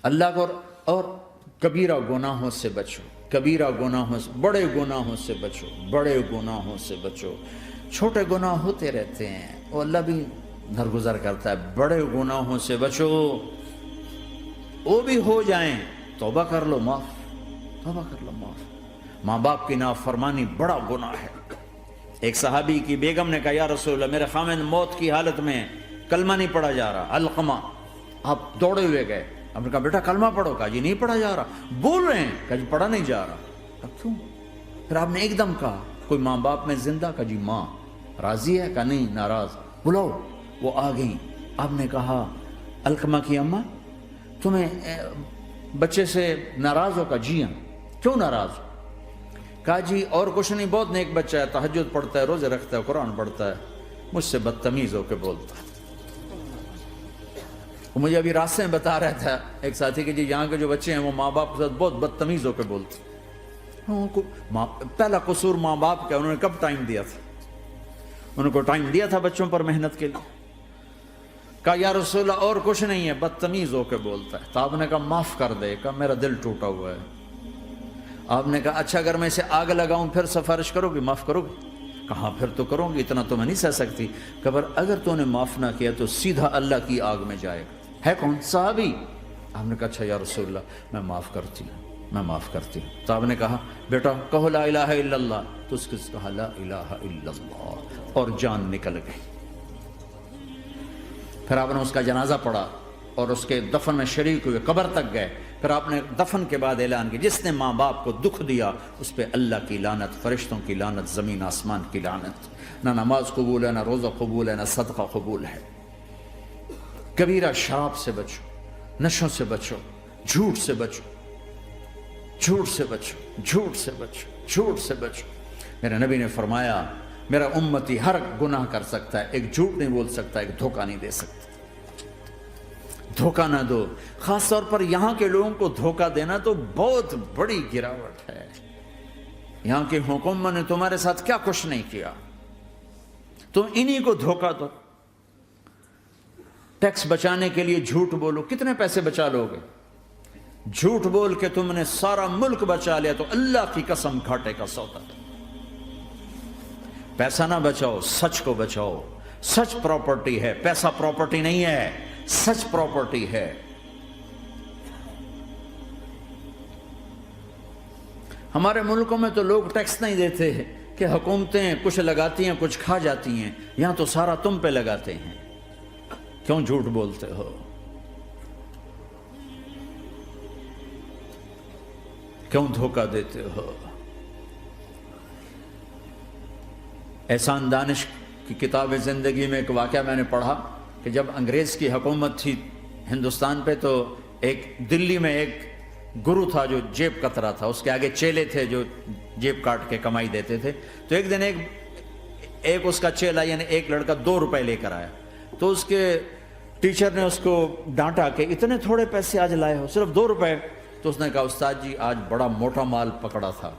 اللہ کو اور کبیرہ گناہوں سے بچو، کبیرہ گناہوں سے، بڑے گناہوں سے بچو، بڑے گناہوں سے بچو۔ چھوٹے گناہ ہوتے رہتے ہیں وہ اللہ بھی درگزر کرتا ہے، بڑے گناہوں سے بچو، وہ بھی ہو جائیں توبہ کر لو معاف، توبہ کر لو معاف۔ ماں باپ کی نافرمانی بڑا گناہ ہے۔ ایک صحابی کی بیگم نے کہا یا رسول اللہ میرے خامند موت کی حالت میں کلمہ نہیں پڑھا جا رہا، علقمہ۔ آپ دوڑے ہوئے گئے، آپ نے کہا بیٹا کلمہ پڑھو، کہا جی نہیں پڑھا جا رہا، بول رہے ہیں، کہا جی پڑھا نہیں جا رہا۔ اب کیوں؟ پھر آپ نے ایک دم کہا کوئی ماں باپ میں زندہ؟ کہا جی ماں۔ راضی ہے؟ کہا نہیں ناراض۔ بلاؤ۔ وہ آ گئیں۔ آپ نے کہا علقمہ کی اماں تمہیں بچے سے ناراض ہو؟ کہا جی ہاں۔ کیوں ناراض ہو؟ کہا جی اور کچھ نہیں، بہت نیک بچہ ہے، تہجد پڑھتا ہے، روزے رکھتا ہے، قرآن پڑھتا ہے، مجھ سے بدتمیز ہو کے بولتا ہے۔ وہ مجھے ابھی راستے میں بتا رہا تھا ایک ساتھی کہ جی یہاں کے جو بچے ہیں وہ ماں باپ کے ساتھ بہت بدتمیز ہو کے بولتے ہیں۔ پہلا قصور ماں باپ کا، انہوں نے کب ٹائم دیا تھا؟ انہوں کو ٹائم دیا تھا بچوں پر محنت کے لیے؟ کہا یا رسول اللہ اور کچھ نہیں ہے، بدتمیز ہو کے بولتا ہے۔ تو آپ نے کہا معاف کر دے۔ کہا میرا دل ٹوٹا ہوا ہے۔ آپ نے کہا اچھا اگر میں اسے آگ لگاؤں پھر سفارش کرو گی، معاف کرو گی؟ کہا پھر تو کروں گی، اتنا تو میں نہیں سہ سکتی۔ کہ پر اگر تو نے معاف نہ کیا تو سیدھا اللہ کی آگ میں جائے گا۔ ہے کون؟ صحابی۔ آپ نے کہا اچھا یا رسول اللہ میں معاف کرتی ہوں، میں معاف کرتی ہوں۔ تو آپ نے کہا بیٹا کہو لا الہ الا اللہ۔ تو اس کے کہا لا الہ الا اللہ اور جان نکل گئی۔ پھر آپ نے اس کا جنازہ پڑھا اور اس کے دفن میں شریک ہوئے، قبر تک گئے۔ پھر آپ نے دفن کے بعد اعلان کیا جس نے ماں باپ کو دکھ دیا اس پہ اللہ کی لعنت، فرشتوں کی لعنت، زمین آسمان کی لعنت۔ نہ نماز قبول ہے، نہ روزہ قبول ہے، نہ صدقہ قبول ہے۔ کبیرہ شراب سے بچو، نشوں سے بچو، جھوٹ سے بچو، جھوٹ سے بچو، جھوٹ سے بچو، جھوٹ سے بچو۔ میرے نبی نے فرمایا میرا امتی ہر گناہ کر سکتا ہے، ایک جھوٹ نہیں بول سکتا، ایک دھوکہ نہیں دے سکتا۔ دھوکہ نہ دو، خاص طور پر یہاں کے لوگوں کو دھوکہ دینا تو بہت بڑی گراوٹ ہے۔ یہاں کی حکومت نے تمہارے ساتھ کیا کچھ نہیں کیا، تم انہی کو دھوکہ دو۔ ٹیکس بچانے کے لیے جھوٹ بولو، کتنے پیسے بچا لو گے؟ جھوٹ بول کے تم نے سارا ملک بچا لیا تو اللہ کی قسم گھاٹے کا سودا۔ پیسہ نہ بچاؤ، سچ کو بچاؤ۔ سچ پراپرٹی ہے، پیسہ پراپرٹی نہیں ہے، سچ پراپرٹی ہے۔ ہمارے ملکوں میں تو لوگ ٹیکس نہیں دیتے کہ حکومتیں کچھ لگاتی ہیں کچھ کھا جاتی ہیں، یہاں تو سارا تم پہ لگاتے ہیں۔ کیوں جھوٹ بولتے ہو؟ کیوں دھوکہ دیتے ہو؟ احسان دانش کی کتاب زندگی میں ایک واقعہ میں نے پڑھا کہ جب انگریز کی حکومت تھی ہندوستان پہ تو ایک دلی میں ایک گرو تھا جو جیب کترا تھا، اس کے آگے چیلے تھے جو جیب کاٹ کے کمائی دیتے تھے۔ تو ایک دن ایک اس کا چیلا یعنی ایک لڑکا 2 روپے لے کر آیا، تو اس کے ٹیچر نے اس کو ڈانٹا کہ اتنے تھوڑے پیسے آج لائے ہو، صرف 2 روپے۔ تو اس نے کہا استاد جی آج بڑا موٹا مال پکڑا تھا،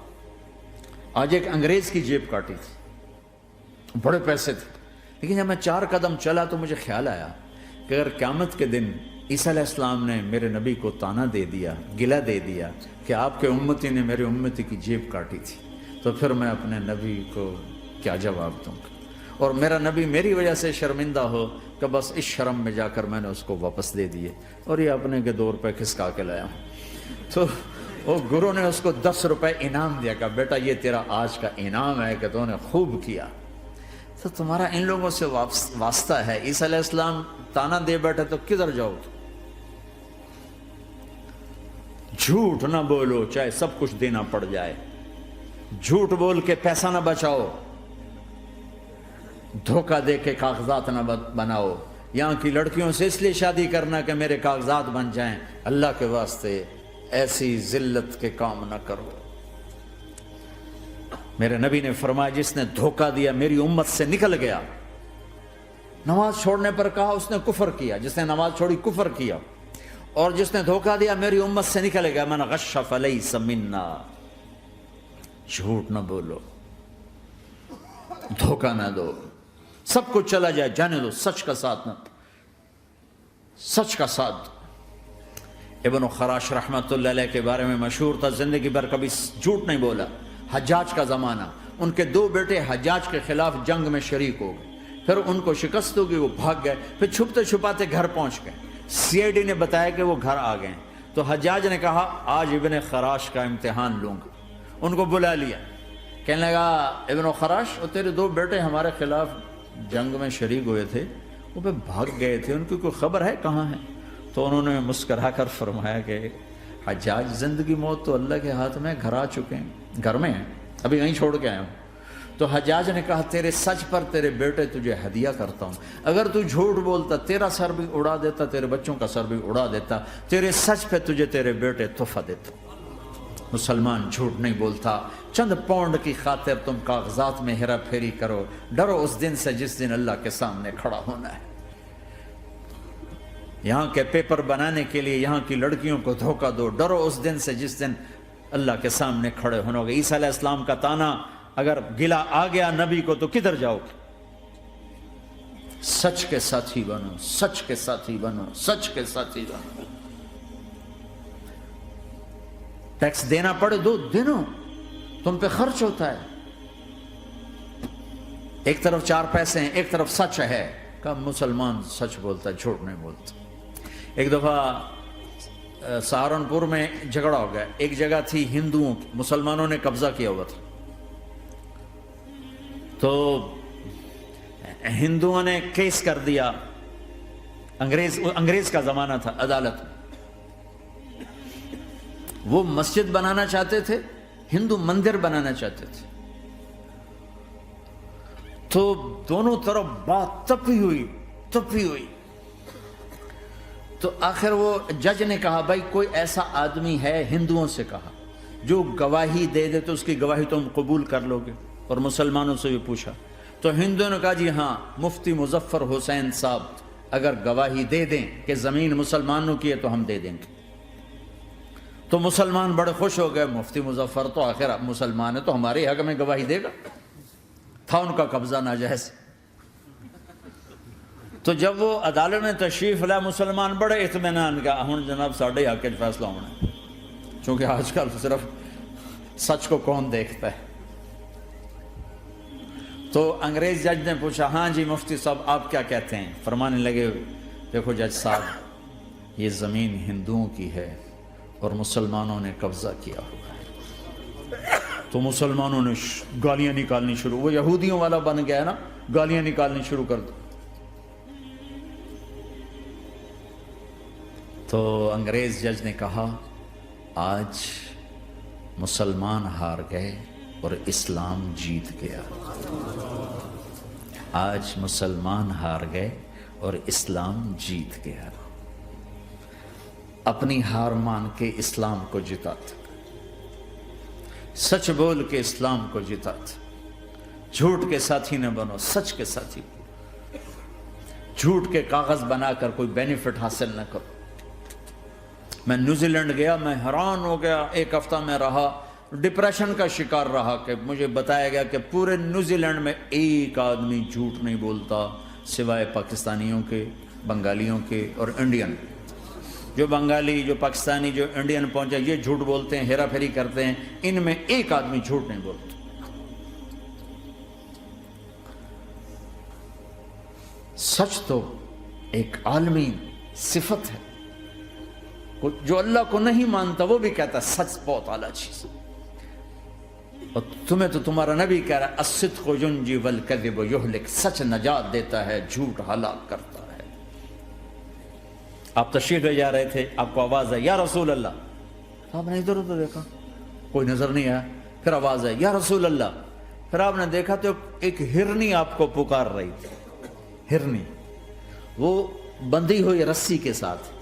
آج ایک انگریز کی جیب کاٹی تھی، بڑے پیسے تھے۔ لیکن جب میں 4 قدم چلا تو مجھے خیال آیا کہ اگر قیامت کے دن عیسیٰ علیہ السلام نے میرے نبی کو تانا دے دیا، گلہ دے دیا کہ آپ کے امتی نے میرے امتی کی جیب کاٹی تھی، تو پھر میں اپنے نبی کو کیا جواب دوں گا؟ اور میرا نبی میری وجہ سے شرمندہ ہو کہ بس اس شرم میں جا کر میں نے اس کو واپس دے دیے اور یہ اپنے کے 2 روپے کھسکا کے لایا ہوں۔ تو وہ گرو نے اس کو 10 روپے انعام دیا کہ بیٹا یہ تیرا آج کا انعام ہے کہ تو نے خوب کیا۔ تو تمہارا ان لوگوں سے واسطہ ہے، عیسیٰ علیہ السلام تانا دے بیٹھے تو کدھر جاؤ؟ جھوٹ نہ بولو چاہے سب کچھ دینا پڑ جائے، جھوٹ بول کے پیسہ نہ بچاؤ، دھوکہ دے کے کاغذات نہ بناؤ۔ یہاں کی لڑکیوں سے اس لیے شادی کرنا کہ میرے کاغذات بن جائیں، اللہ کے واسطے ایسی ذلت کے کام نہ کرو۔ میرے نبی نے فرمایا جس نے دھوکہ دیا میری امت سے نکل گیا۔ نماز چھوڑنے پر کہا اس نے کفر کیا، جس نے نماز چھوڑی کفر کیا، اور جس نے دھوکہ دیا میری امت سے نکل گیا۔ من غش فلیس منا۔ جھوٹ نہ بولو، دھوکہ نہ دو، سب کچھ چلا جائے جانے دو، سچ کا ساتھ نہ، سچ کا ساتھ دو۔ ابن خراش رحمۃ اللہ علیہ کے بارے میں مشہور تھا، زندگی بھر کبھی جھوٹ نہیں بولا۔ حجاج کا زمانہ، ان کے 2 بیٹے حجاج کے خلاف جنگ میں شریک ہو گئے، پھر ان کو شکست ہوگی، وہ بھاگ گئے، پھر چھپتے چھپاتے گھر پہنچ گئے۔ سی آئی ڈی نے بتایا کہ وہ گھر آ گئے، تو حجاج نے کہا آج ابن خراش کا امتحان لوں گا۔ ان کو بلا لیا، کہنے لگا ابن خراش، وہ تیرے 2 بیٹے ہمارے خلاف جنگ میں شریک ہوئے تھے، وہ پہ بھاگ گئے تھے، ان کی کوئی خبر ہے کہاں ہے؟ تو انہوں نے مسکرا کر فرمایا کہ حجاج، زندگی موت تو اللہ کے ہاتھ میں، گھر آ چکے ہیں، گھر میں ہیں، ابھی یہیں چھوڑ کے آیا ہوں۔ تو حجاج نے کہا تیرے سچ پر تیرے بیٹے تجھے ہدیہ کرتا ہوں، اگر تو جھوٹ بولتا تیرا سر بھی اڑا دیتا، تیرے بچوں کا سر بھی اڑا دیتا، تیرے سچ پہ تجھے تیرے بیٹے تحفہ دیتا۔ مسلمان جھوٹ نہیں بولتا۔ چند پاؤنڈ کی خاطر تم کاغذات میں ہیرا پھیری کرو، ڈرو اس دن سے جس دن اللہ کے سامنے کھڑا ہونا ہے۔ یہاں کے پیپر بنانے کے لیے یہاں کی لڑکیوں کو دھوکہ دو، ڈرو اس دن سے جس دن اللہ کے سامنے کھڑے ہونا ہوگا۔ عیسیٰ علیہ السلام کا تانا اگر گلا آ گیا نبی کو تو کدھر جاؤ گے؟ سچ کے ساتھی بنو، سچ کے ساتھی بنو، سچ کے ساتھی بنو۔ ٹیکس دینا پڑے دو، دینو، تم پہ خرچ ہوتا ہے۔ ایک طرف 4 پیسے ہیں، ایک طرف سچ ہے، کہ مسلمان سچ بولتا ہے، جھوٹ نہیں بولتا۔ ایک دفعہ سہارنپور میں جھگڑا ہو گیا، ایک جگہ تھی ہندوؤں کی، مسلمانوں نے قبضہ کیا ہوا تھا، تو ہندوؤں نے کیس کر دیا، انگریز کا زمانہ تھا، عدالت میں۔ وہ مسجد بنانا چاہتے تھے، ہندو مندر بنانا چاہتے تھے، تو دونوں طرف بات تپی ہوئی۔ تو آخر وہ جج نے کہا بھائی کوئی ایسا آدمی ہے، ہندوؤں سے کہا، جو گواہی دے دے تو اس کی گواہی تم قبول کر لو گے؟ اور مسلمانوں سے بھی پوچھا، تو ہندوؤں نے کہا جی ہاں، مفتی مظفر حسین صاحب اگر گواہی دے دیں کہ زمین مسلمانوں کی ہے تو ہم دے دیں گے۔ تو مسلمان بڑے خوش ہو گئے، مفتی مظفر تو آخر مسلمان ہے تو ہمارے حق میں گواہی دے گا، تھا ان کا قبضہ ناجائز۔ تو جب وہ عدالت میں تشریف لائے، مسلمان بڑے اطمینان کا، ہن جناب ساڈے حق وچ فیصلہ ہونا ہے، چونکہ آج کل صرف سچ کو کون دیکھتا ہے۔ تو انگریز جج نے پوچھا ہاں جی مفتی صاحب آپ کیا کہتے ہیں؟ فرمانے لگے دیکھو جج صاحب، یہ زمین ہندوؤں کی ہے اور مسلمانوں نے قبضہ کیا ہوا ہے۔ تو مسلمانوں نے گالیاں نکالنی شروع، وہ یہودیوں والا بن گیا نا، گالیاں نکالنی شروع کر دی۔ تو انگریز جج نے کہا آج مسلمان ہار گئے اور اسلام جیت گیا، آج مسلمان ہار گئے اور اسلام جیت گیا۔ اپنی ہار مان کے اسلام کو جتاتا، سچ بول کے اسلام کو جتاتا۔ جھوٹ کے ساتھی نہ بنو، سچ کے ساتھی۔ جھوٹ کے کاغذ بنا کر کوئی بینیفٹ حاصل نہ کرو۔ میں نیوزی لینڈ گیا، میں حیران ہو گیا، 1 ہفتہ میں رہا، ڈپریشن کا شکار رہا کہ مجھے بتایا گیا کہ پورے نیوزی لینڈ میں ایک آدمی جھوٹ نہیں بولتا سوائے پاکستانیوں کے، بنگالیوں کے اور انڈین۔ جو بنگالی، جو پاکستانی، جو انڈین پہنچے یہ جھوٹ بولتے ہیں، ہیرا پھیری کرتے ہیں، ان میں ایک آدمی جھوٹ نہیں بولتا۔ سچ تو ایک عالمی صفت ہے، جو اللہ کو نہیں مانتا وہ بھی کہتا ہے سچ بہت اعلیٰ چیز ہے۔ اور تمہیں تو تمہارا نبی کہہ رہا ہے الصدق ینجی والکذب یہلک، سچ نجات دیتا ہے، جھوٹ ہلاک کرتا ہے۔ آپ تشریف لے جا رہے تھے، آپ کو آواز ہے یا رسول اللہ، آپ نے ادھر ادھر دیکھا، کوئی نظر نہیں آیا، پھر آواز ہے یا رسول اللہ، پھر آپ نے دیکھا تو ایک ہرنی آپ کو پکار رہی تھی، ہرنی، وہ بندھی ہوئی رسی کے ساتھ۔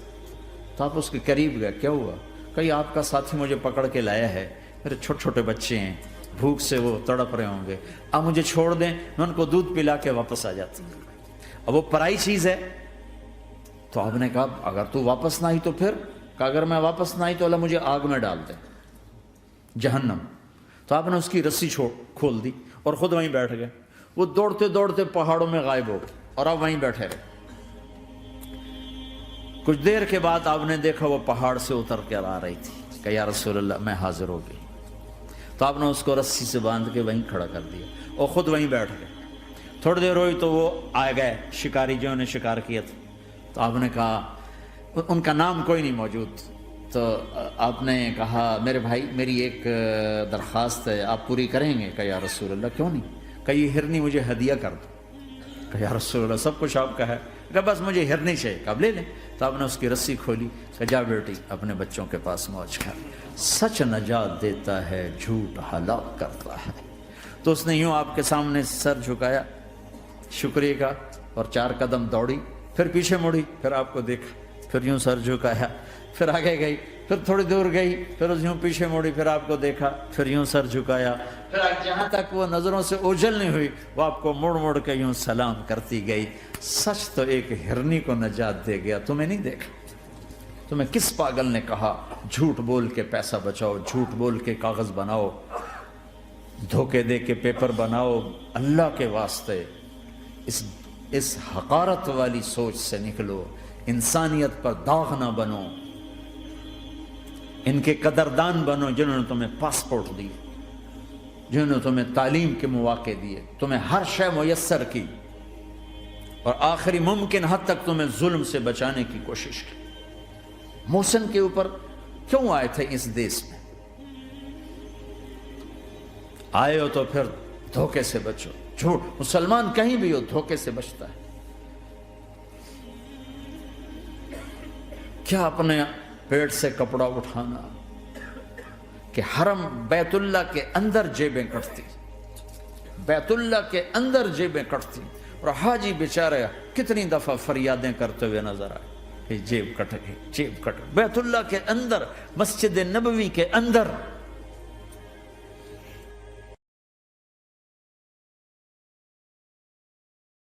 تو آپ اس کے قریب گئے، کیا ہوا؟ کہیں آپ کا ساتھی مجھے پکڑ کے لایا ہے، میرے چھوٹے چھوٹے بچے ہیں، بھوک سے وہ تڑپ رہے ہوں گے، آپ مجھے چھوڑ دیں، میں ان کو دودھ پلا کے واپس آ جاتا ہوں۔ اب وہ پرائی چیز ہے، تو آپ نے کہا اگر تو واپس نہ آئی تو پھر، کہ اگر میں واپس نہ آئی تو اللہ مجھے آگ میں ڈال دے، جہنم۔ تو آپ نے اس کی رسی کھول دی اور خود وہیں بیٹھ گئے۔ وہ دوڑتے دوڑتے پہاڑوں میں غائب ہو گئے اور آپ وہیں بیٹھے رہے۔ کچھ دیر کے بعد آپ نے دیکھا وہ پہاڑ سے اتر کر آ رہی تھی کہ یا رسول اللہ میں حاضر ہو گئی. تو آپ نے اس کو رسی سے باندھ کے وہیں کھڑا کر دیا اور خود وہیں بیٹھ گئے. تھوڑی دیر ہوئی تو وہ آ گئے شکاری جو نے شکار کیا تھا. تو آپ نے کہا, ان کا نام کوئی نہیں موجود, تو آپ نے کہا میرے بھائی میری ایک درخواست ہے, آپ پوری کریں گے؟ کہ یا رسول اللہ کیوں نہیں؟ کہ یہ ہرنی مجھے ہدیہ کر دو. کہ یا رسول اللہ سب کچھ آپ کا ہے. کہ بس مجھے ہرنی چاہیے. کہ آپ لے لیں. تو آپ نے اس کی رسی کھولی. کہ جا بیٹی اپنے بچوں کے پاس موج کر. سچ نجات دیتا ہے, جھوٹ ہلاک کرتا ہے. تو اس نے یوں آپ کے سامنے سر جھکایا شکریہ کا اور 4 قدم دوڑی, پھر پیچھے مڑی, پھر آپ کو دیکھا, پھر یوں سر جھکایا, پھر آگے گئی, پھر تھوڑی دور گئی, پھر یوں پیچھے مڑی, پھر آپ کو دیکھا, پھر یوں سر جھکایا, پھر جہاں تک وہ نظروں سے اوجھل نہیں ہوئی وہ آپ کو مڑ مڑ کے یوں سلام کرتی گئی. سچ تو ایک ہرنی کو نجات دے گیا, تمہیں نہیں دیکھا. تمہیں کس پاگل نے کہا جھوٹ بول کے پیسہ بچاؤ, جھوٹ بول کے کاغذ بناؤ, دھوکے دے کے پیپر بناؤ؟ اللہ کے واسطے اس حقارت والی سوچ سے نکلو, انسانیت پر داغ نہ بنو, ان کے قدردان بنو جنہوں نے تمہیں پاسپورٹ دی, جنہوں نے تمہیں تعلیم کے مواقع دیے, تمہیں ہر شے میسر کی, اور آخری ممکن حد تک تمہیں ظلم سے بچانے کی کوشش کی. محسن کے اوپر کیوں آئے تھے اس دیس میں؟ آئے ہو تو پھر دھوکے سے بچو. جھوٹ, مسلمان کہیں بھی ہو دھوکے سے بچتا ہے. کیا اپنے پیٹ سے کپڑا اٹھانا کہ حرم بیت اللہ کے اندر جیبیں کٹتی, بیت اللہ کے اندر جیبیں کٹتی, اور حاجی بیچارے کتنی دفعہ فریادیں کرتے ہوئے نظر آئے کہ جیب کٹ گئی, جیب کٹ گئی. بیت اللہ کے اندر, مسجد نبوی کے اندر